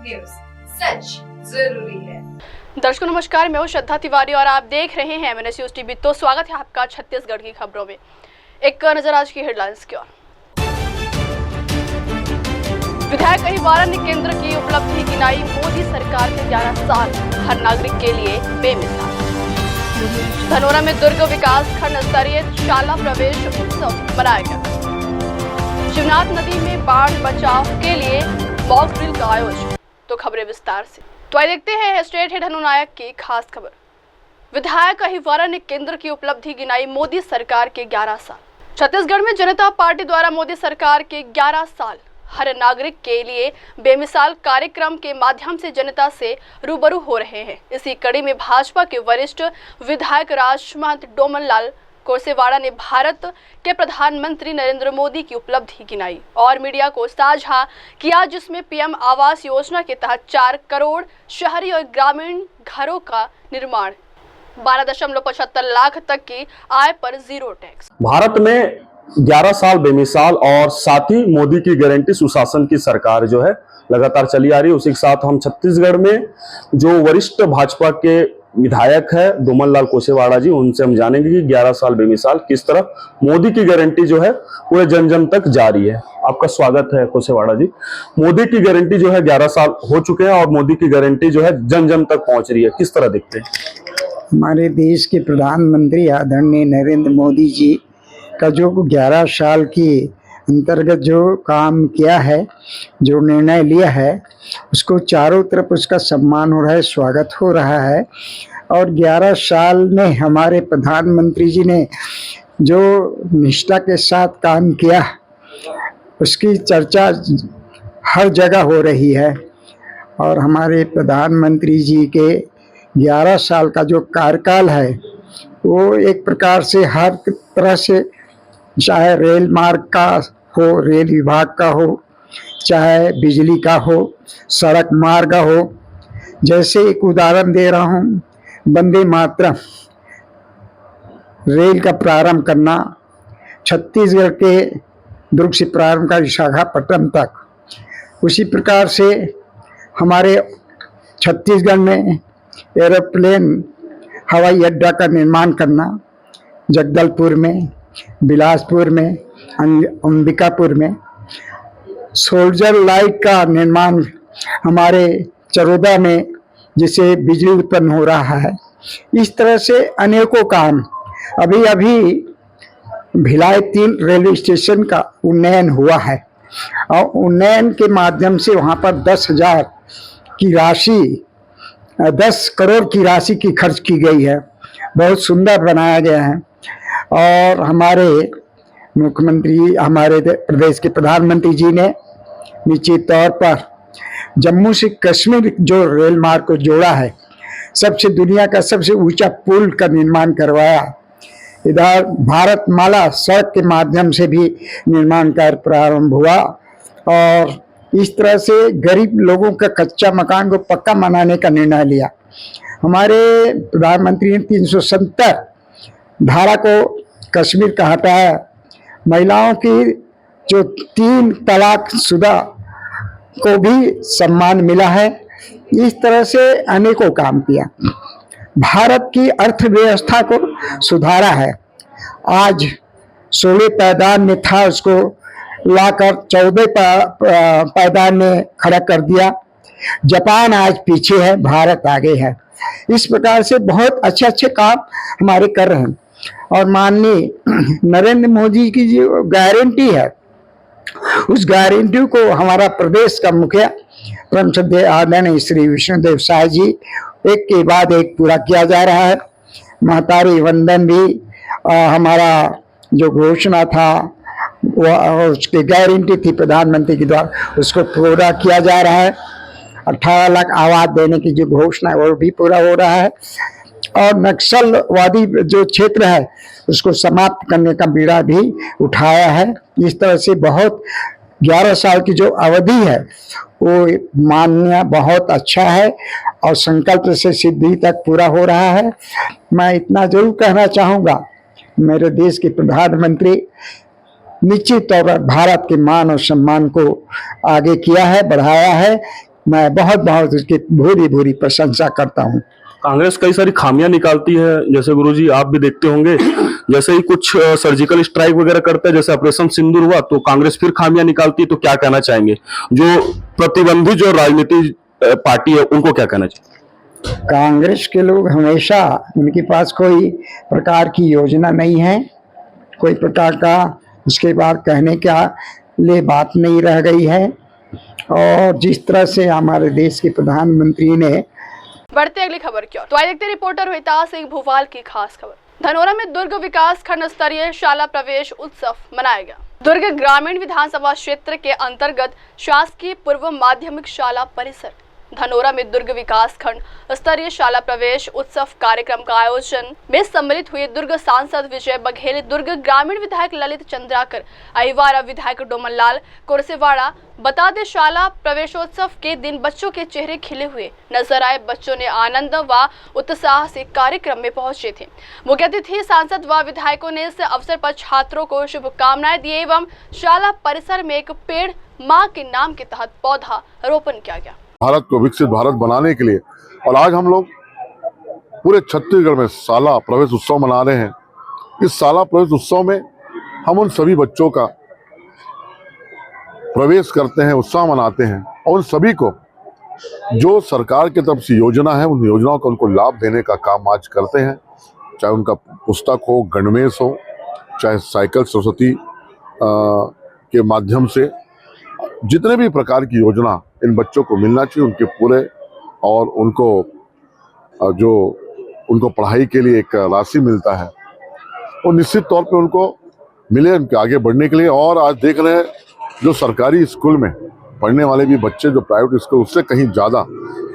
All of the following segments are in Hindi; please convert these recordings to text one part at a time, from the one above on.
न्यूज, सच जरूरी है। दर्शकों नमस्कार, मैं हूं श्रद्धा तिवारी और आप देख रहे हैं MNS न्यूज टीवी। तो स्वागत है आपका छत्तीसगढ़ की खबरों में। एक नजर आज की हेडलाइंस की ओर। विधायक अहिवारा ने केंद्र की उपलब्धि गिनाई, मोदी सरकार के 11 साल हर नागरिक के लिए बेमिसाल। धनोरा में दुर्ग विकास खंड स्तरीय शाला प्रवेश उत्सव मनाया गया। शिवनाथ नदी में बाढ़ बचाव के लिए मॉक ड्रिल का आयोजन। तो खबरें विस्तार से। तो आइए देखते हैं स्टेट हेड अनुनायक की खास खबर। विधायक अहिवारा ने केंद्र की उपलब्धि गिनाई, मोदी सरकार के 11 साल। छत्तीसगढ़ में जनता पार्टी द्वारा मोदी सरकार के 11 साल हर नागरिक के लिए बेमिसाल कार्यक्रम के माध्यम से जनता से रूबरू हो रहे हैं। इसी कड़ी में भाजपा के वरिष्ठ विधायक राजमहंत डोमनलाल कोसेवाड़ा ने भारत के प्रधानमंत्री नरेंद्र मोदी की उपलब्धि गिनाई और मीडिया को साझा किया, जिसमें पीएम आवास योजना के तहत 4 करोड़ शहरी और ग्रामीण घरों का निर्माण, 12.75 लाख तक की आय पर 0 टैक्स। भारत में 11 साल बेमिसाल और साथ ही मोदी की गारंटी सुशासन की सरकार जो है लगातार चली आ रही है। उसी के साथ हम छत्तीसगढ़ में जो वरिष्ठ भाजपा के विधायक है डोमनलाल कोसेवाड़ा जी, उनसे हम जानेंगे कि 11 साल बेमिसाल किस तरह मोदी की गारंटी जो है पूरे जन जन तक जारी है। आपका स्वागत है कोसेवाड़ा जी। मोदी की गारंटी जो है 11 साल हो चुके हैं और मोदी की गारंटी जो है जन जन तक पहुंच रही है, किस तरह दिखते हैं? हमारे देश के प्रधानमंत्री आदरणीय नरेंद्र मोदी जी का जो 11 साल की अंतर्गत जो काम किया है, जो निर्णय लिया है, उसको चारों तरफ उसका सम्मान हो रहा है, स्वागत हो रहा है। और 11 साल में हमारे प्रधानमंत्री जी ने जो निष्ठा के साथ काम किया, उसकी चर्चा हर जगह हो रही है। और हमारे प्रधानमंत्री जी के 11 साल का जो कार्यकाल है, वो एक प्रकार से हर तरह से, चाहे रेल मार्ग का हो, रेल विभाग का हो, चाहे बिजली का हो, सड़क मार्ग हो। जैसे एक उदाहरण दे रहा हूँ, वंदे मातरम रेल का प्रारंभ करना, छत्तीसगढ़ के दुर्ग से प्रारंभ कर विशाखापट्टनम तक। उसी प्रकार से हमारे छत्तीसगढ़ में एरोप्लेन हवाई अड्डा का निर्माण करना, जगदलपुर में, बिलासपुर में, अंबिकापुर में। सोल्जर लाइट का निर्माण हमारे चरोदा में, जिससे बिजली उत्पन्न हो रहा है। इस तरह से अनेकों काम। अभी भिलाई 3 रेलवे स्टेशन का उन्नयन हुआ है और उन्नयन के माध्यम से वहाँ पर 10 करोड़ की राशि की खर्च की गई है। बहुत सुंदर बनाया गया है। और हमारे मुख्यमंत्री, हमारे प्रदेश के प्रधानमंत्री जी ने निश्चित तौर पर जम्मू से कश्मीर जो रेल मार्ग को जोड़ा है, दुनिया का सबसे ऊंचा पुल का निर्माण करवाया। इधर भारत माला सड़क के माध्यम से भी निर्माण कार्य प्रारंभ हुआ और इस तरह से गरीब लोगों का कच्चा मकान को पक्का बनाने का निर्णय लिया। हमारे प्रधानमंत्री ने 370 धारा को कश्मीर का हटाया। महिलाओं की जो 3 तलाक शुदा को भी सम्मान मिला है। इस तरह से अनेकों काम किया। भारत की अर्थव्यवस्था को सुधारा है। आज 16 पायदान में था, उसको लाकर 14 पायदान में खड़ा कर दिया। जापान आज पीछे है, भारत आगे है। इस प्रकार से बहुत अच्छे काम हमारे कर रहे हैं। और माननीय नरेंद्र मोदी की जो गारंटी है, उस गारंटी को हमारा प्रदेश का मुखिया परम श्रद्धेय आदरणीय श्री विष्णुदेव साय जी एक के बाद एक पूरा किया जा रहा है। महतारी वंदन भी हमारा जो घोषणा था, वो उसकी गारंटी थी प्रधानमंत्री के द्वारा, उसको पूरा किया जा रहा है। 18 लाख आवास देने की जो घोषणा है, वो भी पूरा हो रहा है। और नक्सलवादी जो क्षेत्र है, उसको समाप्त करने का बीड़ा भी उठाया है। इस तरह से बहुत 11 साल की जो अवधि है, वो माननीय बहुत अच्छा है और संकल्प से सिद्धि तक पूरा हो रहा है। मैं इतना जरूर कहना चाहूँगा, मेरे देश के प्रधानमंत्री निश्चित तौर पर भारत के मान और सम्मान को आगे किया है, बढ़ाया है। मैं बहुत बहुत उसकी भूरी भूरी प्रशंसा करता हूँ। कांग्रेस कई सारी खामियां निकालती है, जैसे गुरुजी आप भी देखते होंगे, जैसे ही कुछ सर्जिकल स्ट्राइक वगैरह करता है, जैसे ऑपरेशन सिंदूर हुआ, तो कांग्रेस फिर खामियां निकालती है। तो क्या कहना चाहेंगे जो प्रतिबंधित जो राजनीति पार्टी है उनको क्या कहना चाहिए? कांग्रेस के लोग हमेशा, उनके पास कोई प्रकार की योजना नहीं है, कोई प्रकार का उसके बाद कहने का लिए बात नहीं रह गई है। और जिस तरह से हमारे देश के प्रधानमंत्री ने बढ़ते अगली खबर की ओर, तो आइए देखते रिपोर्टर रोहिताज सिंह भोपाल की खास खबर। धनोरा में दुर्ग विकास खंड स्तरीय शाला प्रवेश उत्सव मनाया गया। दुर्ग ग्रामीण विधानसभा क्षेत्र के अंतर्गत शासकीय पूर्व माध्यमिक शाला परिसर धनोरा में दुर्ग विकास खंड स्तरीय शाला प्रवेश उत्सव कार्यक्रम का आयोजन में सम्मिलित हुए दुर्ग सांसद विजय बघेल, दुर्ग ग्रामीण विधायक ललित चंद्राकर, अहिवारा विधायक डोमन लाल कुरसेवाड़ा। बता दें, शाला प्रवेशोत्सव के दिन बच्चों के चेहरे खिले हुए नजर आए। बच्चों ने आनंद व उत्साह से कार्यक्रम में पहुंचे थे। मुख्य अतिथि सांसद व विधायकों ने इस अवसर पर छात्रों को शुभकामनाएं दी एवं शाला परिसर में एक पेड़ मां के नाम के तहत पौधा रोपण किया गया। भारत को विकसित भारत बनाने के लिए, और आज हम लोग पूरे छत्तीसगढ़ में शाला प्रवेश उत्सव मना रहे हैं। इस शाला प्रवेश उत्सव में हम उन सभी बच्चों का प्रवेश करते हैं, उत्साह मनाते हैं, और उन सभी को जो सरकार की तरफ से योजना है उन योजनाओं का उनको लाभ देने का काम आज करते हैं। चाहे उनका पुस्तक हो, गणवेश हो, चाहे साइकिल सरस्वती के माध्यम से जितने भी प्रकार की योजना इन बच्चों को मिलना चाहिए, उनके पूरे, और उनको जो उनको पढ़ाई के लिए एक राशि मिलता है वो निश्चित तौर पे उनको मिले उनके आगे बढ़ने के लिए। और आज देख रहे हैं जो सरकारी स्कूल में पढ़ने वाले भी बच्चे जो प्राइवेट स्कूल उससे कहीं ज़्यादा,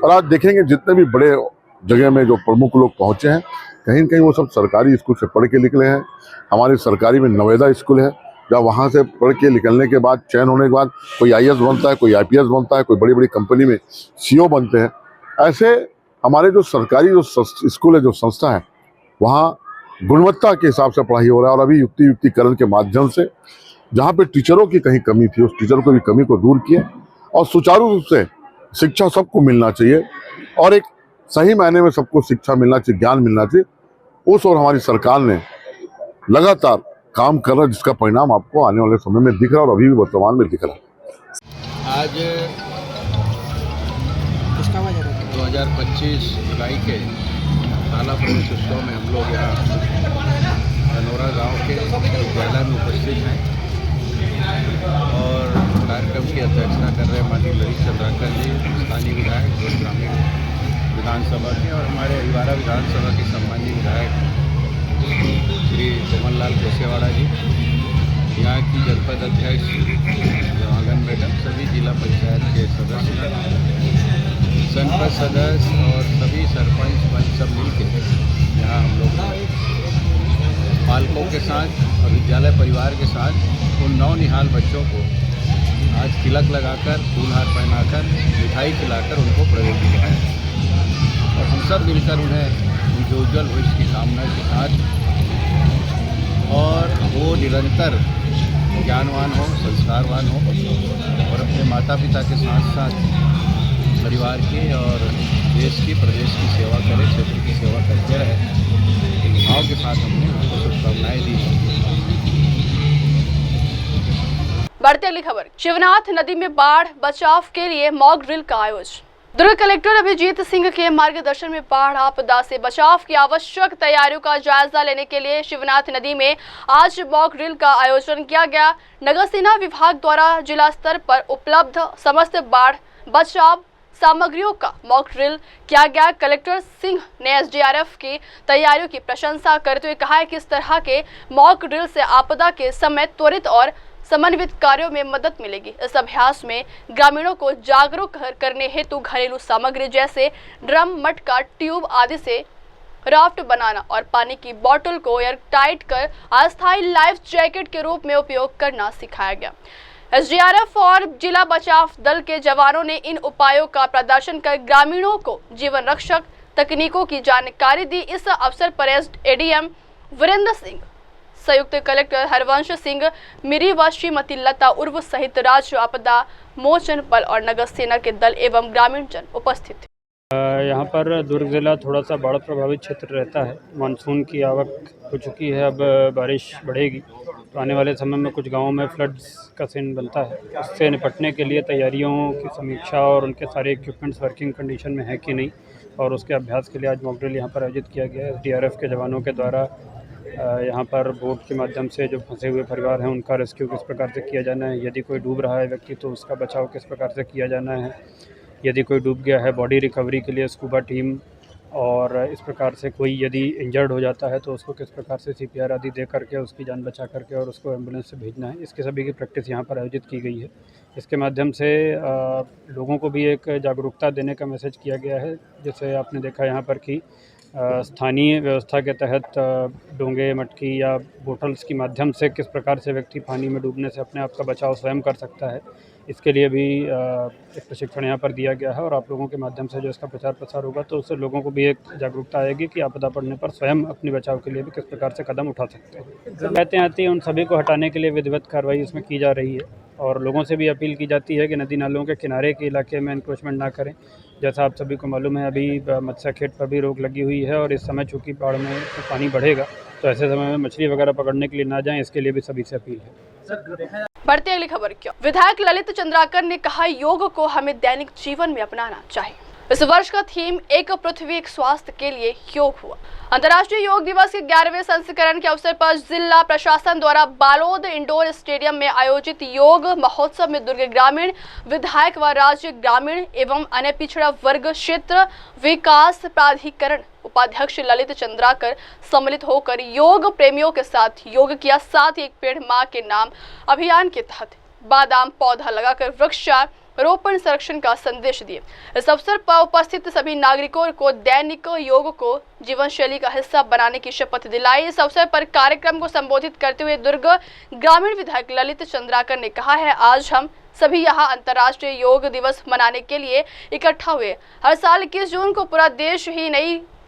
और आज देखेंगे जितने भी बड़े जगह में जो प्रमुख लोग पहुँचे हैं कहीं न कहीं वो सब सरकारी स्कूल से पढ़ के निकले हैं। हमारे सरकारी में नवेदा स्कूल है, जब वहाँ से पढ़ के निकलने के बाद चयन होने के बाद कोई आईएएस बनता है, कोई आईपीएस बनता है, कोई बड़ी बड़ी कंपनी में सीईओ बनते हैं। ऐसे हमारे जो सरकारी जो स्कूल है, जो संस्था है, वहाँ गुणवत्ता के हिसाब से पढ़ाई हो रहा है। और अभी युक्तिकरण के माध्यम से जहाँ पे टीचरों की कहीं कमी थी उस टीचरों की कमी को दूर किया, और सुचारू रूप से शिक्षा सबको मिलना चाहिए और एक सही मायने में सबको शिक्षा मिलना चाहिए, ज्ञान मिलना चाहिए। उस और हमारी सरकार ने लगातार काम कर रहा है, जिसका परिणाम आपको आने वाले समय में दिख रहा है और अभी भी वर्तमान में दिख रहा है। आज 2025 जुलाई के शाला प्रवेश उत्सव में हम लोग यहाँ धनोरा गांव के विद्यालय में उपस्थित हैं और कार्यक्रम की अध्यक्षता कर रहे माननीय ललित चंद्राकर जी, स्थानीय विधायक और ग्रामीण विधानसभा के, और हमारे अहिवारा विधानसभा के सम्मानीय विधायक श्री डोमन लाल कुरसेवाड़ा जी, यहाँ की जनपद अध्यक्ष जवागन मैडम, सभी जिला पंचायत के सदस्य, जनपद सदस्य और सभी सरपंच पंच सब मिलकर यहाँ हम लोग पालकों के साथ और विद्यालय परिवार के साथ उन नौनिहाल बच्चों को आज तिलक लगाकर, फूलहार पहनाकर, मिठाई खिलाकर उनको प्रवेश दिलाया और हम सब मिलकर उन्हें उनके उज्जवल भविष्य की कामना के साथ, और वो निरंतर ज्ञानवान हो, संस्कारवान हो और अपने माता पिता के साथ साथ परिवार की और देश की, प्रदेश की सेवा करे, क्षेत्र की सेवा करते रहे। एक भाव के साथ हमने उनको शुभकामनाएं दी। बढ़ते अगली खबर, शिवनाथ नदी में बाढ़ बचाव के लिए मॉक ड्रिल का आयोजन। दुर्ग कलेक्टर अभिजीत सिंह के मार्गदर्शन में बाढ़ आपदा से बचाव की आवश्यक तैयारियों का जायजा लेने के लिए शिवनाथ नदी में आज मॉक ड्रिल का आयोजन किया गया। नगर सेना विभाग द्वारा जिला स्तर पर उपलब्ध समस्त बाढ़ बचाव सामग्रियों का मॉक ड्रिल किया गया। कलेक्टर सिंह ने एसडीआरएफ की तैयारियों की प्रशंसा करते हुए कहा है कि इस तरह के मॉक ड्रिल से आपदा के समय त्वरित और समन्वित कार्यों में मदद मिलेगी। इस अभ्यास में ग्रामीणों को जागरूक करने हेतु घरेलू सामग्री जैसे ड्रम, मटका, ट्यूब आदि से राफ्ट बनाना और पानी की बोतल को एयर टाइट कर अस्थायी लाइफ जैकेट के रूप में उपयोग करना सिखाया गया। एसडीआरएफ और जिला बचाव दल के जवानों ने इन उपायों का प्रदर्शन कर ग्रामीणों को जीवन रक्षक तकनीकों की जानकारी दी। इस अवसर पर एडीएम वीरेंद्र सिंह संयुक्त कलेक्टर हरवंश सिंह मिरी व श्रीमती लता उर्व सहित राज्य आपदा मोचन बल और नगर सेना के दल एवं ग्रामीण जन उपस्थित थे। यहाँ पर दुर्ग जिला थोड़ा सा बाढ़ प्रभावित क्षेत्र रहता है। मानसून की आवक हो चुकी है, अब बारिश बढ़ेगी तो आने वाले समय में कुछ गांवों में फ्लड्स का सीन बनता है। उससे निपटने के लिए तैयारियों की समीक्षा और उनके सारे इक्विपमेंट्स वर्किंग कंडीशन में है कि नहीं, और उसके अभ्यास के लिए आज मॉक ड्रिल यहाँ पर आयोजित किया गया है। SDRF के जवानों के द्वारा यहाँ पर बोट के माध्यम से जो फंसे हुए परिवार हैं उनका रेस्क्यू किस प्रकार से किया जाना है, यदि कोई डूब रहा है व्यक्ति तो उसका बचाव किस प्रकार से किया जाना है, यदि कोई डूब गया है बॉडी रिकवरी के लिए स्कूबा टीम, और इस प्रकार से कोई यदि इंजर्ड हो जाता है तो उसको किस प्रकार से CPR आदि दे करके उसकी जान बचा करके और उसको एम्बुलेंस से भेजना है। इसके सभी की प्रैक्टिस यहाँ पर आयोजित की गई है। इसके माध्यम से लोगों को भी एक जागरूकता देने का मैसेज किया गया है। जैसे आपने देखा यहाँ पर कि स्थानीय व्यवस्था के तहत डोंगे, मटकी या बोटल्स की माध्यम से किस प्रकार से व्यक्ति पानी में डूबने से अपने आप का बचाव स्वयं कर सकता है, इसके लिए भी एक प्रशिक्षण यहाँ पर दिया गया है। और आप लोगों के माध्यम से जो इसका प्रचार प्रसार होगा तो उससे लोगों को भी एक जागरूकता आएगी कि आपदा पड़ने पर स्वयं अपने बचाव के लिए भी किस प्रकार से कदम उठा सकते हैं। कहते आती हैं उन सभी को हटाने के लिए विधिवत कार्रवाई इसमें की जा रही है, और लोगों से भी अपील की जाती है कि नदी नालों के किनारे के इलाके में एनक्रोचमेंट ना करें। जैसा आप सभी को मालूम है, अभी मत्स्य खेत पर भी रोक लगी हुई है, और इस समय चूँकि बाढ़ में पानी बढ़ेगा तो ऐसे समय में मछली वगैरह पकड़ने के लिए ना जाएं, इसके लिए भी सभी से अपील है। बढ़ते अगली खबर क्यों। विधायक ललित चंद्राकर ने कहा, योग को हमें दैनिक जीवन में अपनाना चाहिए। इस वर्ष का थीम एक पृथ्वी एक स्वास्थ्य के लिए योग हुआ। अंतर्राष्ट्रीय योग दिवस के 11वें संस्करण के अवसर पर जिला प्रशासन द्वारा बालोद इंडोर स्टेडियम में आयोजित योग महोत्सव में दुर्ग ग्रामीण विधायक व राज्य ग्रामीण एवं अन्य पिछड़ा वर्ग क्षेत्र विकास प्राधिकरण उपाध्यक्ष ललित चंद्राकर सम्मिलित होकर योग प्रेमियों के साथ योग किया। साथ ही एक पेड़ मां के नाम अभियान के तहत बादाम पौधा लगाकर वृक्षारोपण संरक्षण का संदेश दिए। इस अवसर पर उपस्थित सभी नागरिकों को दैनिक योग को जीवन शैली का हिस्सा बनाने की शपथ दिलाई। इस अवसर पर कार्यक्रम को संबोधित करते हुए दुर्ग ग्रामीण विधायक ललित चंद्राकर ने कहा है, आज हम सभी यहाँ अंतर्राष्ट्रीय योग दिवस मनाने के लिए इकट्ठा हुए। हर साल 21 जून को पूरा देश ही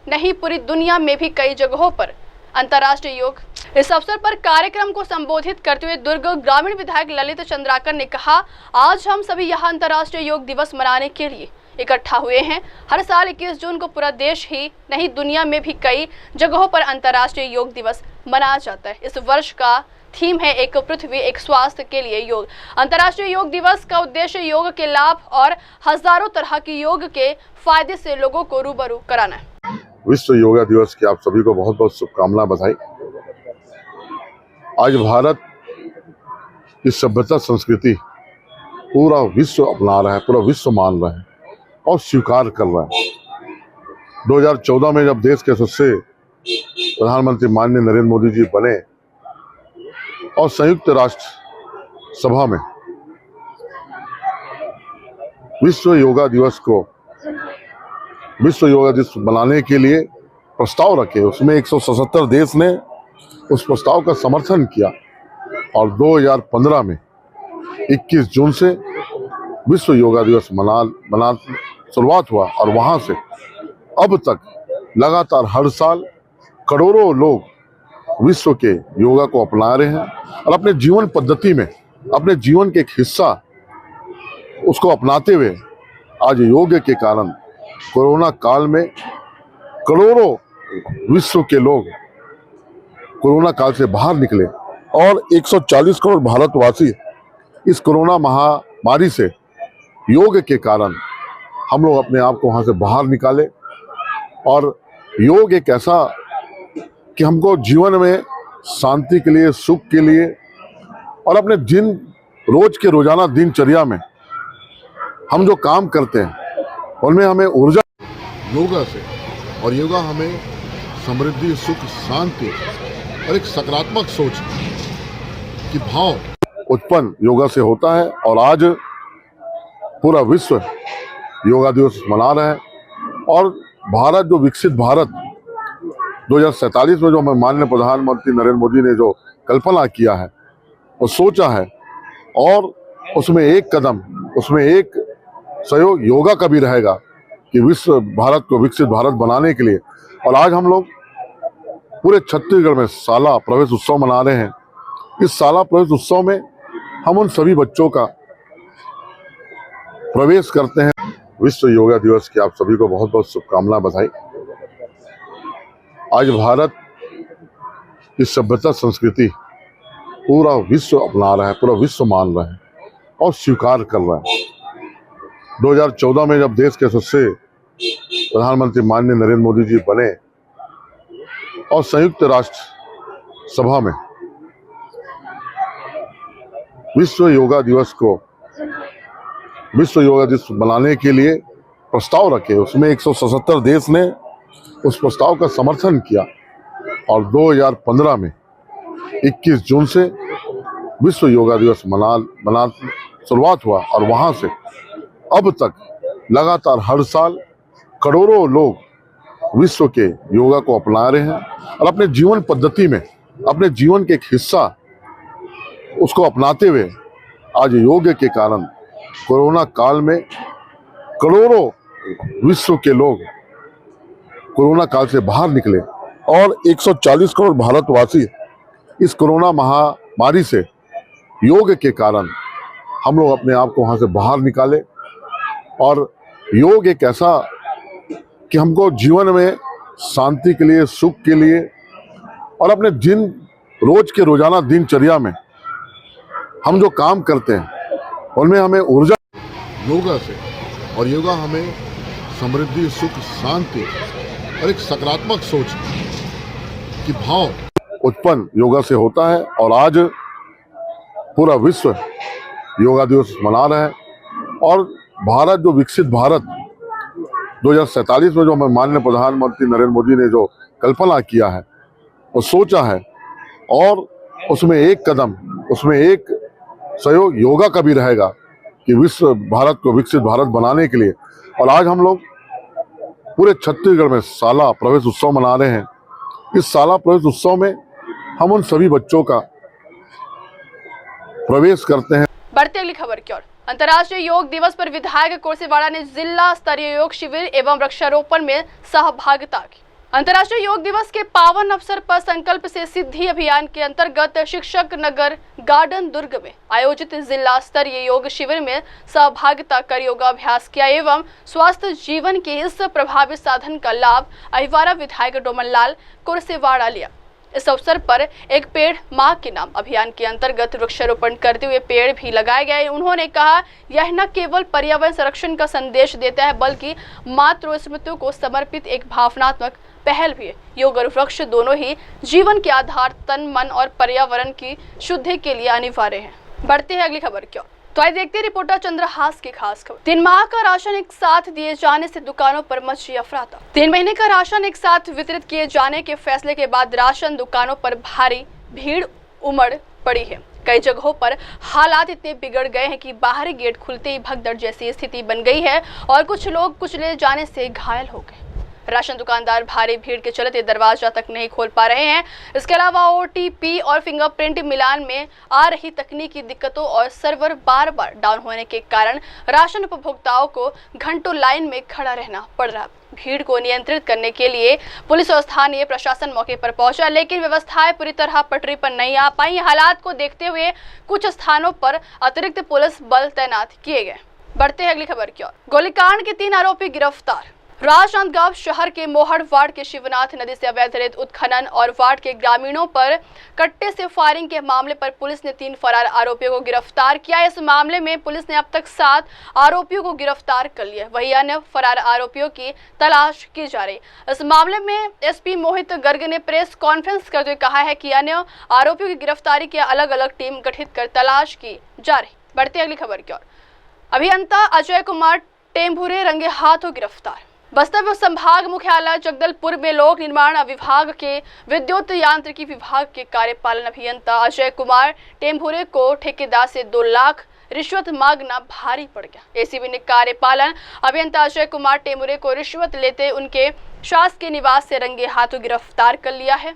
नहीं पूरी दुनिया में भी कई जगहों पर अंतर्राष्ट्रीय योग। इस अवसर पर कार्यक्रम को संबोधित करते हुए दुर्ग ग्रामीण विधायक ललित चंद्राकर ने कहा, आज हम सभी यहाँ अंतर्राष्ट्रीय योग दिवस मनाने के लिए इकट्ठा हुए हैं। हर साल 21 जून को पूरा देश ही नहीं दुनिया में भी कई जगहों पर अंतर्राष्ट्रीय योग दिवस मनाया जाता है। इस वर्ष का थीम है एक पृथ्वी एक स्वास्थ्य के लिए योग। अंतर्राष्ट्रीय योग दिवस का उद्देश्य योग के लाभ और हजारों तरह के योग के फायदे से लोगों को रूबरू कराना है। विश्व योगा दिवस की आप सभी को बहुत बहुत शुभकामनाएं, बधाई। आज भारत की सभ्यता संस्कृति पूरा विश्व अपना रहा है, पूरा विश्व मान रहा है और स्वीकार कर रहा है। 2014 में जब देश के सबसे प्रधानमंत्री माननीय नरेंद्र मोदी जी बने और संयुक्त राष्ट्र सभा में विश्व योगा दिवस बनाने के लिए प्रस्ताव रखे, उसमें 177 देश ने उस प्रस्ताव का समर्थन किया और 2015 में 21 जून से विश्व योगा दिवस मना शुरुआत हुआ और वहां से अब तक लगातार हर साल करोड़ों लोग विश्व के योगा को अपना रहे हैं और अपने जीवन पद्धति में, अपने जीवन के एक हिस्सा उसको अपनाते हुए आज योग के कारण कोरोना काल में करोड़ों विश्व के लोग कोरोना काल से बाहर निकले और 140 करोड़ भारतवासी इस कोरोना महामारी से योग के कारण हम लोग अपने आप को वहां से बाहर निकाले। और योग एक ऐसा कि हमको जीवन में शांति के लिए, सुख के लिए और अपने रोज के रोजाना दिनचर्या में हम जो काम करते हैं उनमें हमें ऊर्जा योगा से, और योगा हमें समृद्धि, सुख, शांति और एक सकारात्मक सोच की भाव उत्पन्न योगा से होता है। और आज पूरा विश्व योगा दिवस मना रहा है और भारत जो विकसित भारत 2047 में जो हमें माननीय प्रधानमंत्री नरेंद्र मोदी ने जो कल्पना किया है, वो सोचा है और उसमें एक कदम, उसमें एक सहयोग योगा का भी रहेगा कि विश्व भारत को विकसित भारत बनाने के लिए। और आज हम लोग पूरे छत्तीसगढ़ में शाला प्रवेश उत्सव मना रहे हैं। इस शाला प्रवेश उत्सव में हम उन सभी बच्चों का प्रवेश करते हैं। विश्व योगा दिवस की आप सभी को बहुत बहुत शुभकामनाएं, बधाई। आज भारत की सभ्यता संस्कृति पूरा विश्व अपना रहा है, पूरा विश्व मान रहा है और स्वीकार कर रहा है। 2014 में जब देश के सबसे प्रधानमंत्री माननीय नरेंद्र मोदी जी बने और संयुक्त राष्ट्र सभा में विश्व योगा दिवस मनाने के लिए प्रस्ताव रखे, उसमें 177 देश ने उस प्रस्ताव का समर्थन किया और 2015 में 21 जून से विश्व योगा दिवस मना शुरुआत हुआ और वहां से अब तक लगातार हर साल करोड़ों लोग विश्व के योगा को अपना रहे हैं और अपने जीवन पद्धति में, अपने जीवन के एक हिस्सा उसको अपनाते हुए आज योग के कारण कोरोना काल में करोड़ों विश्व के लोग कोरोना काल से बाहर निकले और 140 करोड़ भारतवासी इस कोरोना महामारी से योग के कारण हम लोग अपने आप को वहां से बाहर निकाले। और योग एक ऐसा कि हमको जीवन में शांति के लिए, सुख के लिए और अपने रोज के रोजाना दिनचर्या में हम जो काम करते हैं उनमें हमें ऊर्जा योगा से, और योगा हमें समृद्धि, सुख, शांति और एक सकारात्मक सोच की भाव उत्पन्न योगा से होता है। और आज पूरा विश्व योगा दिवस मना रहा है और भारत, जो विकसित भारत 2047 में जो हमारे माननीय प्रधानमंत्री नरेंद्र मोदी ने जो कल्पना किया है, वो सोचा है और उसमें एक कदम, उसमें एक सहयोग योगा का भी रहेगा कि विश्व भारत को विकसित भारत बनाने के लिए। और आज हम लोग पूरे छत्तीसगढ़ में शाला प्रवेश उत्सव मना रहे हैं। इस शाला प्रवेश उत्सव में हम उन सभी बच्चों का प्रवेश करते हैं। बढ़ते अगली खबर की ओर। अंतर्राष्ट्रीय योग दिवस पर विधायक कुर्सेवाड़ा ने जिला स्तरीय योग शिविर एवं वृक्षारोपण में सहभागिता की। अंतर्राष्ट्रीय योग दिवस के पावन अवसर पर संकल्प से सिद्धि अभियान के अंतर्गत शिक्षक नगर गार्डन दुर्ग में आयोजित जिला स्तरीय योग शिविर में सहभागिता कर योगाभ्यास किया एवं स्वस्थ जीवन के इस प्रभावी साधन का लाभ अहिवारा विधायक डोमन लाल कुर्सेवाड़ा लिया। इस अवसर पर एक पेड़ मां के नाम अभियान के अंतर्गत वृक्षारोपण करते हुए पेड़ भी लगाए गए। उन्होंने कहा, यह न केवल पर्यावरण संरक्षण का संदेश देता है बल्कि मातृ स्मृतियों को समर्पित एक भावनात्मक पहल भी है। योग और वृक्ष दोनों ही जीवन के आधार, तन, मन और पर्यावरण की शुद्धि के लिए अनिवार्य है। बढ़ते हैं अगली खबर की ओर। तो आइए देखते हैं रिपोर्टर चंद्रहास की खास खबर। 3 माह का राशन एक साथ दिए जाने से दुकानों पर मची अफरा-तफरी। 3 महीने का राशन एक साथ वितरित किए जाने के फैसले के बाद राशन दुकानों पर भारी भीड़ उमड़ पड़ी है। कई जगहों पर हालात इतने बिगड़ गए हैं कि बाहरी गेट खुलते ही भगदड़ जैसी स्थिति बन गई है और कुछ लोग कुचले जाने से घायल हो गए। राशन दुकानदार भारी भीड़ के चलते दरवाजा तक नहीं खोल पा रहे हैं। इसके अलावा OTP और फिंगरप्रिंट मिलान में आ रही तकनीकी दिक्कतों और सर्वर बार बार डाउन होने के कारण राशन उपभोक्ताओं को घंटों लाइन में खड़ा रहना पड़ रहा। भीड़ को नियंत्रित करने के लिए पुलिस और स्थानीय प्रशासन मौके पर पहुंचा, लेकिन व्यवस्थाएं पूरी तरह पटरी पर नहीं आ पाई। हालात को देखते हुए कुछ स्थानों पर अतिरिक्त पुलिस बल तैनात किए गए। बढ़ते हैं अगली खबर की ओर। गोलीकांड के 3 आरोपी गिरफ्तार। राजनांदगांव शहर के मोहड़ वार्ड के शिवनाथ नदी से अवैध रेत उत्खनन और वार्ड के ग्रामीणों पर कट्टे से फायरिंग के मामले पर पुलिस ने 3 फरार आरोपियों को गिरफ्तार किया। इस मामले में पुलिस ने अब तक 7 आरोपियों को गिरफ्तार कर लिया। वहीं अन्य फरार आरोपियों की तलाश की जा रही। इस मामले में SP मोहित गर्ग ने प्रेस कॉन्फ्रेंस करते हुए कहा है कि अन्य आरोपियों की गिरफ्तारी की अलग अलग टीम गठित कर तलाश की जा रही। बढ़ते अगली खबर की ओर। अभियंता अजय कुमार टेम्भुरे रंगे हाथों गिरफ्तार। बस्तर संभाग मुख्यालय जगदलपुर में लोक निर्माण विभाग के विद्युत यांत्रिकी विभाग के कार्यपालन अभियंता अजय कुमार टेम्भुरे को ठेकेदार से 2 लाख रिश्वत मांगना भारी पड़ गया। ACB ने कार्यपालन अभियंता अजय कुमार टेम्भुरे को रिश्वत लेते उनके शासकीय निवास से रंगे हाथों गिरफ्तार कर लिया है।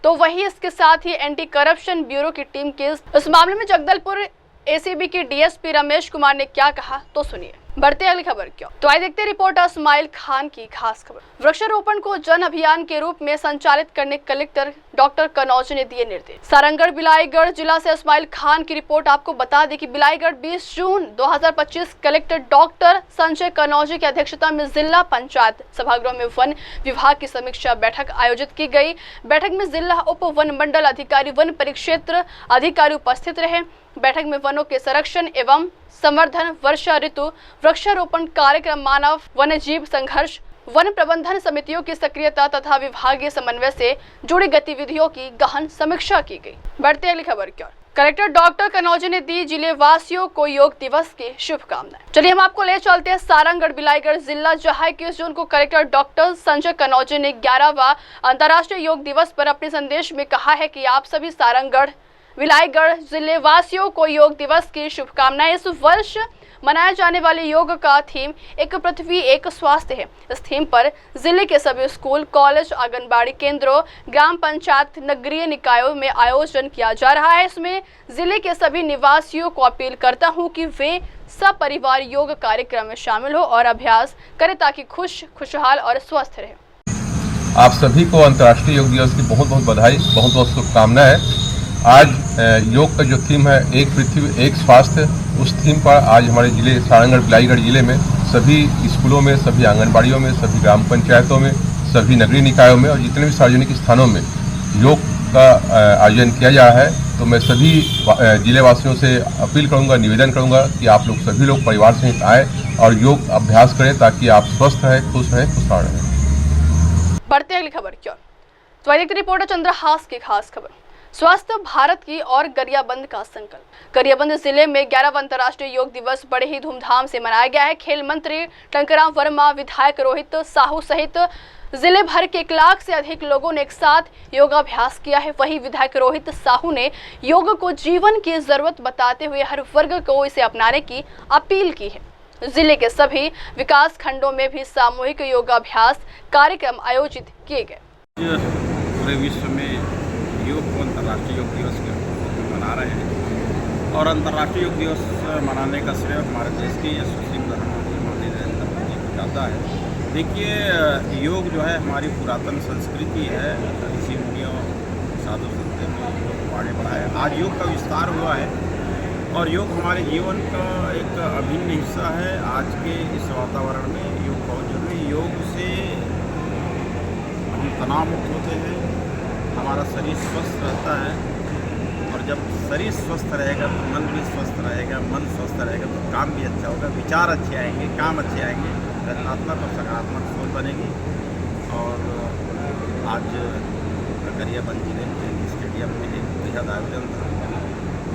तो वही इसके साथ ही एंटी करप्शन ब्यूरो की टीम के इस मामले में जगदलपुर ACB के DSP रमेश कुमार ने क्या कहा, तो सुनिए। बढ़ते अगली खबर क्यों, तो आइए देखते रिपोर्टर इस्माइल खान की खास खबर। वृक्षारोपण को जन अभियान के रूप में संचालित करने कलेक्टर डॉक्टर कनौज ने दिए निर्देश। सारंगगढ़ बिलाईगढ़ जिला से इस्माइल खान की रिपोर्ट। आपको बता दें कि बिलाईगढ़ 20 जून 2025 कलेक्टर डॉक्टर संजय कनौज की अध्यक्षता में जिला पंचायत सभागृह में वन विभाग की समीक्षा बैठक आयोजित की गई। बैठक में जिला उप वन मंडल अधिकारी, वन परिक्षेत्र अधिकारी उपस्थित रहे। बैठक में वनों के संरक्षण एवं संवर्धन, वर्षा ऋतु वृक्षारोपण कार्यक्रम, मानव वन्यजीव संघर्ष, वन प्रबंधन समितियों की सक्रियता तथा विभागीय समन्वय से जुड़ी गतिविधियों की गहन समीक्षा की गई। बढ़ते अगली खबर की ओर। कलेक्टर डॉक्टर कनौज ने दी जिले वासियों को योग दिवस की शुभकामनाएं। चलिए हम आपको ले चलते हैं सारंगगढ़ बिलाईगढ़ जिला, जहां 21 जून को कलेक्टर डॉक्टर संजय कनौज ने 11वां अंतर्राष्ट्रीय योग दिवस पर अपने संदेश में कहा है कि आप सभी सारंगगढ़ बिलाईगढ़ जिले वासियों को योग दिवस की शुभकामनाएं। इस वर्ष मनाए जाने वाले योग का थीम एक पृथ्वी एक स्वास्थ्य है। इस थीम पर जिले के सभी स्कूल, कॉलेज, आंगनबाड़ी केंद्रों, ग्राम पंचायत, नगरीय निकायों में आयोजन किया जा रहा है। इसमें जिले के सभी निवासियों को अपील करता हूं कि वे सब परिवार योग कार्यक्रम में शामिल हो और अभ्यास करें ताकि खुशहाल और स्वस्थ रहे। आप सभी को अंतर्राष्ट्रीय योग दिवस की बहुत बहुत बधाई, बहुत बहुत शुभकामनाएं। आज योग का जो थीम है एक पृथ्वी एक स्वास्थ्य, उस थीम पर आज हमारे जिले सारंगगढ़ बिलाईगढ़ जिले में सभी स्कूलों में, सभी आंगनबाड़ियों में, सभी ग्राम पंचायतों में, सभी नगरीय निकायों में और जितने भी सार्वजनिक स्थानों में योग का आयोजन किया जा रहा है। तो मैं सभी जिले वासियों से अपील करूंगा, निवेदन करूंगा कि आप लोग सभी लोग परिवार सहित आए और योग अभ्यास करें ताकि आप स्वस्थ रहें, खुश रहें, खुशहाल रहें। बढ़ते अगली खबर की ओर। तो देखते रिपोर्टर चंद्रहास की खास खबर। स्वस्थ भारत की और गरियाबंद का संकल्प। गरियाबंद जिले में 11वां अंतर्राष्ट्रीय योग दिवस बड़े ही धूमधाम से मनाया गया है। खेल मंत्री टंकराम वर्मा, विधायक रोहित साहू सहित जिले भर के 1 लाख से अधिक लोगों ने एक साथ योगाभ्यास किया है। वहीं विधायक रोहित साहू ने योग को जीवन की जरूरत बताते हुए हर वर्ग को इसे अपनाने की अपील की है। जिले के सभी विकास खंडों में भी सामूहिक योगाभ्यास कार्यक्रम आयोजित किए गए। पूरे विश्व में योग को अंतर्राष्ट्रीय योग दिवस के रूप में मना रहे हैं और अंतर्राष्ट्रीय योग दिवस मनाने का श्रेय हमारे देश के यशस्वी प्रधानमंत्री मोदी नरेंद्र मोदी को जाता है। देखिए, योग जो है हमारी पुरातन संस्कृति है। ऋषि मुनियों, साधु संतों में योग आगे बढ़ा है। आज योग का विस्तार हुआ है और योग हमारे जीवन का एक अभिन्न हिस्सा है। आज के इस वातावरण में योग बहुत जरूरी है। योग से हम तनाव मुक्त होते हैं, हमारा शरीर स्वस्थ रहता है और जब शरीर स्वस्थ रहेगा तो मन भी स्वस्थ रहेगा, मन स्वस्थ रहेगा तो काम भी अच्छा होगा, विचार अच्छे आएंगे, काम अच्छे आएंगे, रचनात्मक और सकारात्मक सोच बनेगी। और आज गरियाबंद जिले में स्टेडियम में एक बेहद आयोजन था।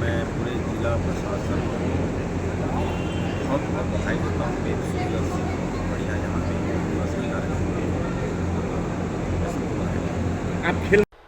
मैं पूरे जिला प्रशासन को बहुत बहुत बधाई देता हूँ कि बढ़िया यहाँ पे दिवस में कार्यक्रम।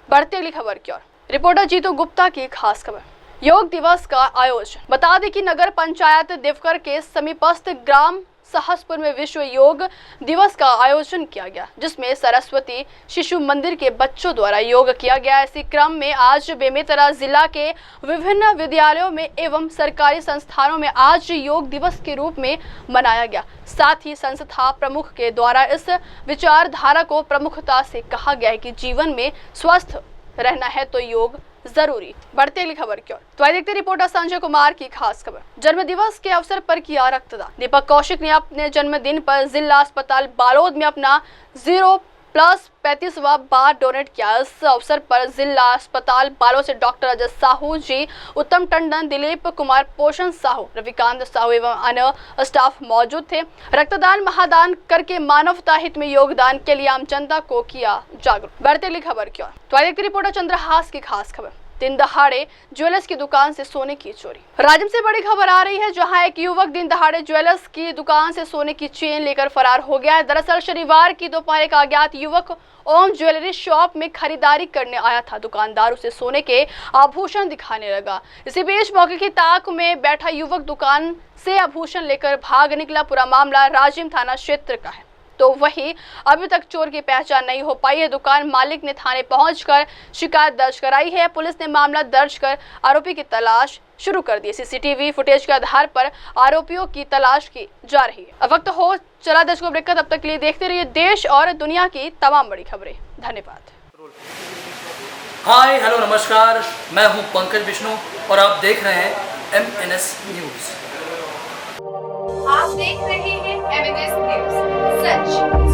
बढ़ते अगली खबर की ओर। रिपोर्टर जीतू गुप्ता की खास खबर। योग दिवस का आयोजन। बता दें कि नगर पंचायत देवकर के समीपस्थ ग्राम सहसपुर में विश्व योग दिवस का आयोजन किया गया, जिसमें सरस्वती शिशु मंदिर के बच्चों द्वारा योग किया गया। इसी क्रम में आज बेमेतरा जिला के विभिन्न विद्यालयों में एवं सरकारी संस्थानों में आज योग दिवस के रूप में मनाया गया। साथ ही संस्था प्रमुख के द्वारा इस विचारधारा को प्रमुखता से कहा गया है कि जीवन में स्वस्थ रहना है तो योग जरूरी। बढ़ते अगली खबर की ओर। तो आइए देखते रिपोर्टर संजय कुमार की खास खबर। जन्म दिवस के अवसर पर किया रक्तदान। दीपक कौशिक ने अपने जन्मदिन पर जिला अस्पताल बालोद में अपना 0+35वां बार डोनेट किया। इस अवसर पर जिला अस्पताल बालोद से डॉक्टर अजय साहू जी, उत्तम टंडन, दिलीप कुमार, पोषण साहू, रविकांत साहू एवं अन्य स्टाफ मौजूद थे। रक्तदान महादान करके मानवता हित में योगदान के लिए आम जनता को किया जागरूक। बढ़ते अगली खबर की ओर। तो आइए रिपोर्टर चंद्रहास की खास खबर। दिन दहाड़े ज्वेलर्स की दुकान से सोने की चोरी। राज्य से बड़ी खबर आ रही है, जहां एक युवक दिन दहाड़े ज्वेलर्स की दुकान से सोने की चेन लेकर फरार हो गया है। दरअसल शनिवार की दोपहर एक अज्ञात युवक ओम ज्वेलरी शॉप में खरीदारी करने आया था। दुकानदार उसे सोने के आभूषण दिखाने लगा। इसी बीच मौके की ताक में बैठा युवक दुकान से आभूषण लेकर भाग निकला। पूरा मामला राजिम थाना क्षेत्र का है। तो वहीं अभी तक चोर की पहचान नहीं हो पाई है। दुकान मालिक ने थाने पहुंचकर शिकायत दर्ज कराई है। पुलिस ने मामला दर्ज कर आरोपी की तलाश शुरू कर दी। सीसीटीवी फुटेज के आधार पर आरोपियों की तलाश की जा रही है। अब वक्त हो चला दर्शकों ब्रेक का, तब तक के लिए देखते रहिए देश और दुनिया की तमाम बड़ी खबरें। धन्यवाद। हाय हेलो नमस्कार, मैं हूं पंकज विष्णु और आप देख रहे हैं MNS न्यूज। आप देख रहे हैं MNS न्यूज, सच